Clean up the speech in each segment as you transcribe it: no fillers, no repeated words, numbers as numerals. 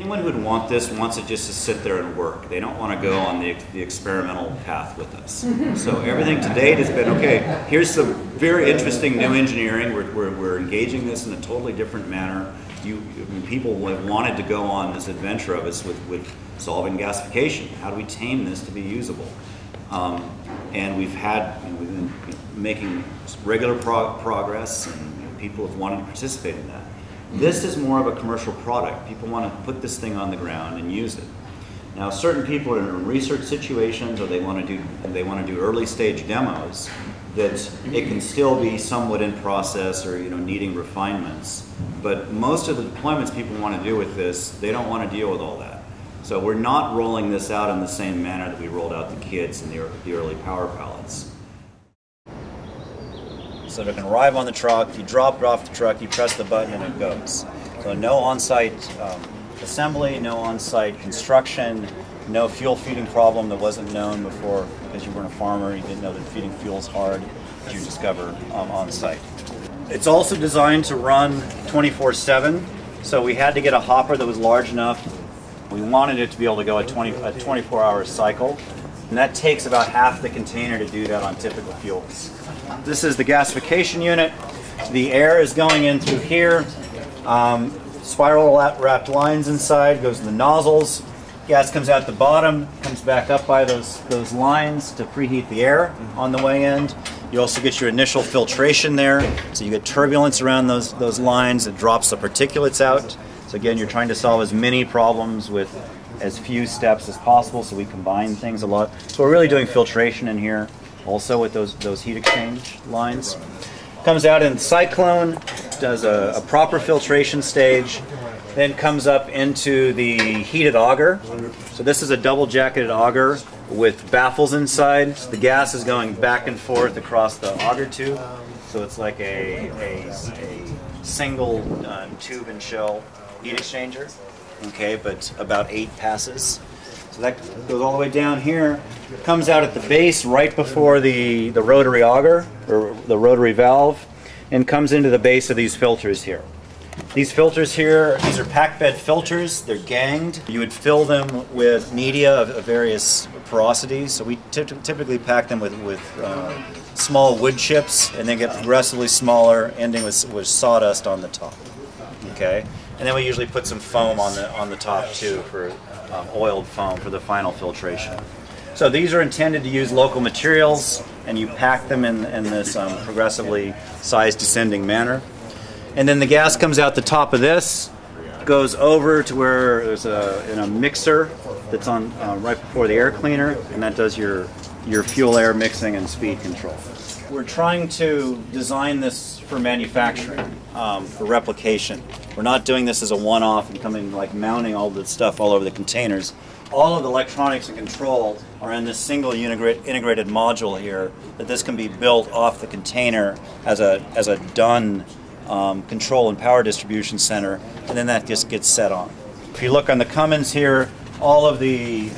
Anyone who would want this wants it just to sit there and work. They don't want to go on the experimental path with us. So everything to date has been, okay, here's some very interesting new engineering. We're engaging this in a totally different manner. People have wanted to go on this adventure of us with solving gasification. How do we tame this to be usable? And we've been making regular progress, and people have wanted to participate in that. This is more of a commercial product. People want to put this thing on the ground and use it. Now, certain people are in research situations, or they want to do early stage demos. That it can still be somewhat in process, or needing refinements. But most of the deployments people want to do with this, they don't want to deal with all that. So we're not rolling this out in the same manner that we rolled out the kits and the early power pallets. So it can arrive on the truck, you drop it off the truck, you press the button, and it goes. So no on-site assembly, no on-site construction, no fuel feeding problem that wasn't known before because you weren't a farmer, you didn't know that feeding fuel's hard, that you discover on-site. It's also designed to run 24/7, so we had to get a hopper that was large enough. We wanted it to be able to go a 24-hour cycle, and that takes about half the container to do that on typical fuels. This is the gasification unit. The air is going in through here. Spiral wrapped lines inside, goes to the nozzles. Gas comes out the bottom, comes back up by those lines to preheat the air on the way in. You also get your initial filtration there, so you get turbulence around those lines. It drops the particulates out. So again, you're trying to solve as many problems with as few steps as possible, so we combine things a lot. So we're really doing filtration in here also with those heat exchange lines. Comes out in cyclone, does a proper filtration stage, then comes up into the heated auger. So this is a double jacketed auger with baffles inside. So the gas is going back and forth across the auger tube. So it's like a single tube and shell heat exchanger, okay, but about 8 passes. So that goes all the way down here, comes out at the base right before the rotary auger, or the rotary valve, and comes into the base of these filters here. These filters here, these are pack bed filters. They're ganged. You would fill them with media of various porosities. So we typically pack them with small wood chips, and then get progressively smaller, ending with sawdust on the top. Okay, and then we usually put some foam on the top too, for oiled foam for the final filtration. So these are intended to use local materials, and you pack them in this progressively size descending manner. And then the gas comes out the top of this, goes over to where there's a mixer that's on right before the air cleaner, and that does your fuel air mixing and speed control. We're trying to design this for manufacturing, for replication. We're not doing this as a one-off and coming like mounting all the stuff all over the containers. All of the electronics and control are in this single integrated module here, that this can be built off the container as a done control and power distribution center, and then that just gets set on. If you look on the Cummins here, all of the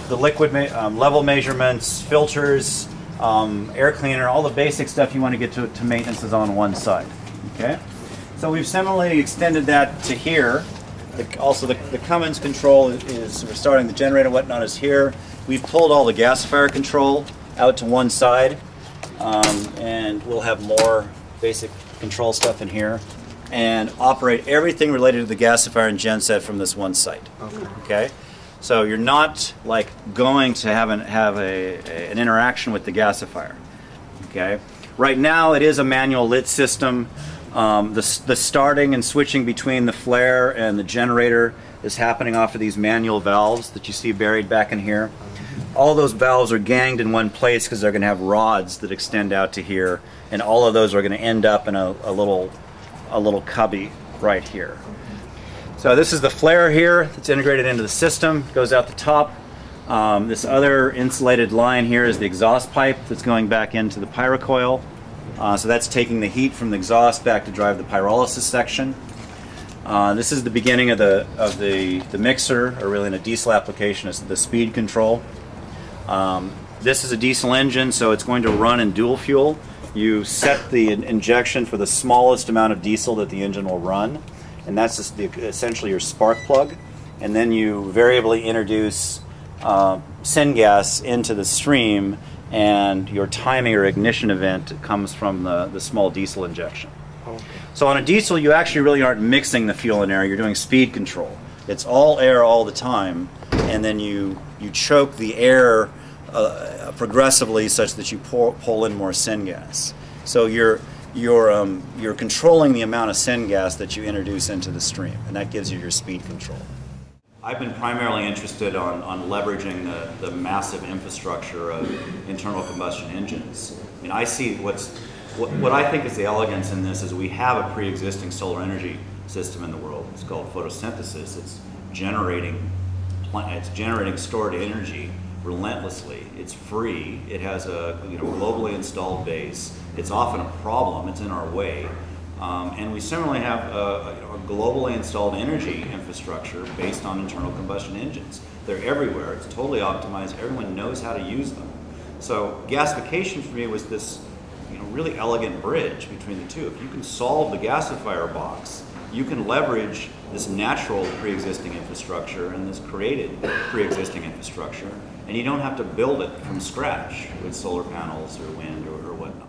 liquid level measurements, filters, air cleaner, all the basic stuff you want to get to maintenance is on one side. Okay, so we've similarly extended that to here. Also, the Cummins control is, we're starting the generator and whatnot is here. We've pulled all the gasifier control out to one side, and we'll have more basic control stuff in here, and operate everything related to the gasifier and genset from this one site. Okay? So you're not like going to have an interaction with the gasifier. Okay? Right now it is a manual lit system. The starting and switching between the flare and the generator is happening off of these manual valves that you see buried back in here. All those valves are ganged in one place because they're going to have rods that extend out to here, and all of those are going to end up in a little cubby right here. So this is the flare here that's integrated into the system, goes out the top. This other insulated line here is the exhaust pipe that's going back into the pyrocoil. So that's taking the heat from the exhaust back to drive the pyrolysis section. This is the beginning of the mixer, or really in a diesel application, is the speed control. This is a diesel engine, so it's going to run in dual fuel. You set the injection for the smallest amount of diesel that the engine will run, and that's just essentially your spark plug. And then you variably introduce syngas into the stream, and your timing or ignition event comes from the small diesel injection. Okay. So on a diesel, you actually really aren't mixing the fuel and air. You're doing speed control. It's all air all the time, and then you choke the air progressively such that you pull in more syngas. So you're controlling the amount of syngas that you introduce into the stream, and that gives you your speed control. I've been primarily interested on leveraging the massive infrastructure of internal combustion engines. I mean, I see what I think is the elegance in this is we have a pre-existing solar energy system in the world. It's called photosynthesis. It's generating stored energy relentlessly. It's free. It has a globally installed base. It's often a problem. It's in our way. And we similarly have a globally installed energy infrastructure based on internal combustion engines. They're everywhere. It's totally optimized. Everyone knows how to use them. So gasification for me was this really elegant bridge between the two. If you can solve the gasifier box, you can leverage this natural pre-existing infrastructure and this created pre-existing infrastructure, and you don't have to build it from scratch with solar panels or wind or whatnot.